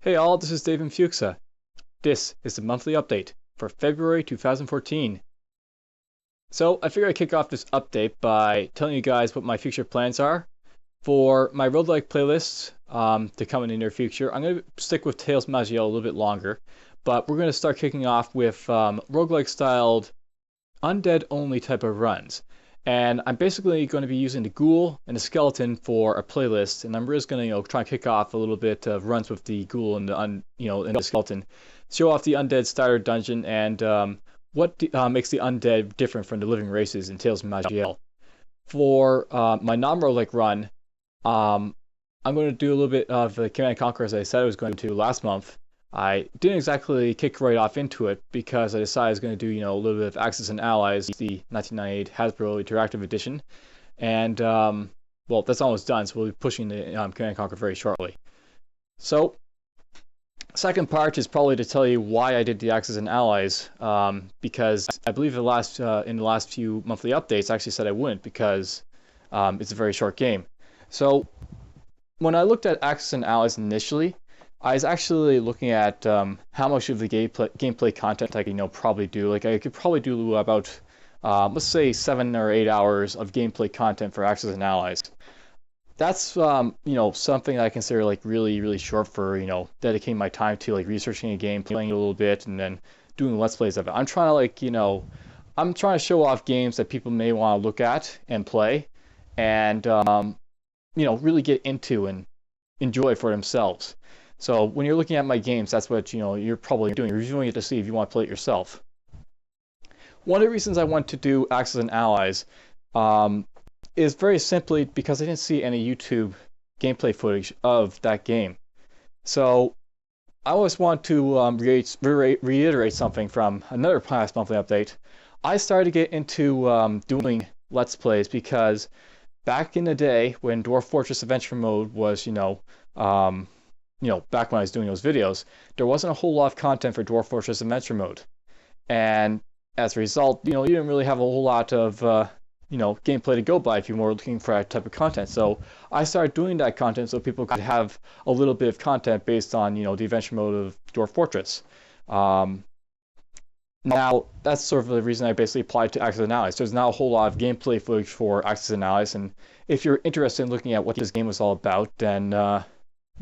Hey all, this is Dave Fuchsa. This is the monthly update for February 2014. So I figured I'd kick off this update by telling you guys what my future plans are for my roguelike playlists to come in the near future. I'm going to stick with Tales of Magiel a little bit longer, but we're going to start kicking off with roguelike styled undead only type of runs. And I'm basically going to be using the ghoul and the skeleton for a playlist, and I'm just going to try and kick off a little bit of runs with the ghoul and the and the skeleton, show off the undead starter dungeon and what makes the undead different from the living races in Tales of Magiel. For my non-roguelike run, I'm going to do a little bit of the Command and Conquer as I said I was going to last month. I didn't exactly kick right off into it because I decided I was going to do, a little bit of Axis and Allies, the 1998 Hasbro Interactive Edition. And, well, that's almost done, so we'll be pushing the Command and Conquer very shortly. So, second part is probably to tell you why I did the Axis and Allies, because I believe in the last few monthly updates I actually said I wouldn't because it's a very short game. So, when I looked at Axis and Allies initially, I was actually looking at how much of the gameplay content I could probably do. Like I could probably do about let's say 7 or 8 hours of gameplay content for Axis and Allies. That's something that I consider like really short for dedicating my time to like researching a game, playing it a little bit, and then doing let's plays of it. I'm trying to I'm trying to show off games that people may want to look at and play, and really get into and enjoy for themselves. So when you're looking at my games, that's what you're probably doing. You're reviewing it to see if you want to play it yourself. One of the reasons I want to do Axis and Allies is very simply because I didn't see any YouTube gameplay footage of that game. So I always want to reiterate something from another past monthly update. I started to get into doing Let's Plays because back in the day when Dwarf Fortress Adventure Mode was, back when I was doing those videos, there wasn't a whole lot of content for Dwarf Fortress Adventure Mode. And as a result, you didn't really have a whole lot of, gameplay to go by if you were looking for that type of content. So I started doing that content so people could have a little bit of content based on, the adventure mode of Dwarf Fortress. Now, that's sort of the reason I basically applied to Axis and Allies. There's now a whole lot of gameplay footage for Axis and Allies, and if you're interested in looking at what this game was all about, then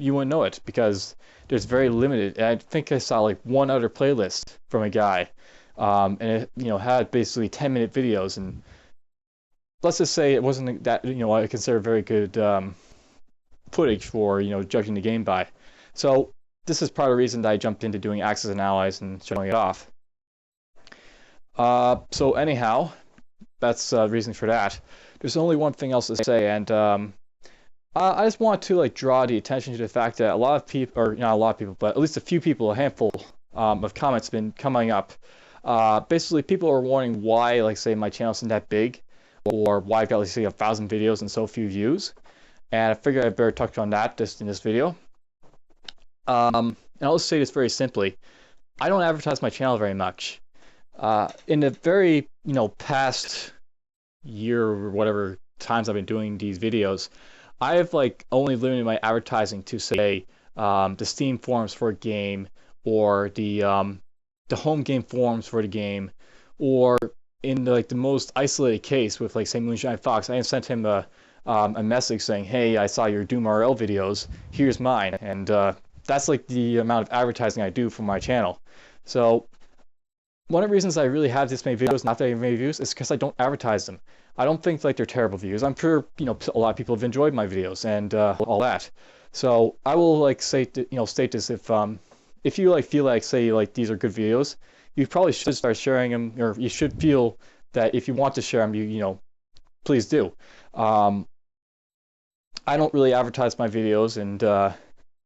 you wouldn't know it because there's very limited. I think I saw like one other playlist from a guy, and it had basically 10-minute videos, and let's just say it wasn't that I consider very good footage for judging the game by. So this is part of the reason that I jumped into doing Axis and Allies and showing it off. So anyhow, that's the reason for that. There's only one thing else to say, and I just want to draw the attention to the fact that a lot of people, or not a lot of people, but at least a few people, a handful of comments have been coming up. Basically, people are wondering why, say, my channel isn't that big, or why I've got, say, 1,000 videos and so few views. And I figured I'd better touch on that just in this video. And I'll just say this very simply. I don't advertise my channel very much. In the very, past year or whatever times I've been doing these videos, I have only limited my advertising to say the Steam forums for a game, or the home game forums for the game, or in the most isolated case with say Moonshine Fox, I have sent him a message saying, hey, I saw your Doom RL videos, here's mine, and that's the amount of advertising I do for my channel. So one of the reasons I really have this many videos, not that I have many views, is because I don't advertise them. I don't think they're terrible views. I'm sure a lot of people have enjoyed my videos and all that. So I will state this: if you feel say these are good videos, you probably should start sharing them, or you should feel that if you want to share them, you please do. I don't really advertise my videos, and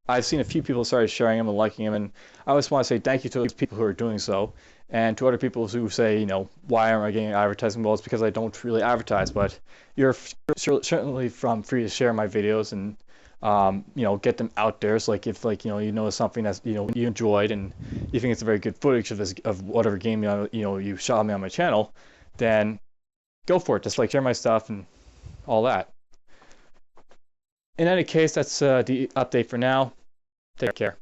I've seen a few people started sharing them and liking them, and I just want to say thank you to those people who are doing so. And to other people who say, why aren't I getting advertising? Well, it's because I don't really advertise, but you're certainly free to share my videos and, get them out there. So if you know something that's, you enjoyed and you think it's a very good footage of whatever game, you shot me on my channel, then go for it. Just share my stuff and all that. In any case, that's the update for now. Take care.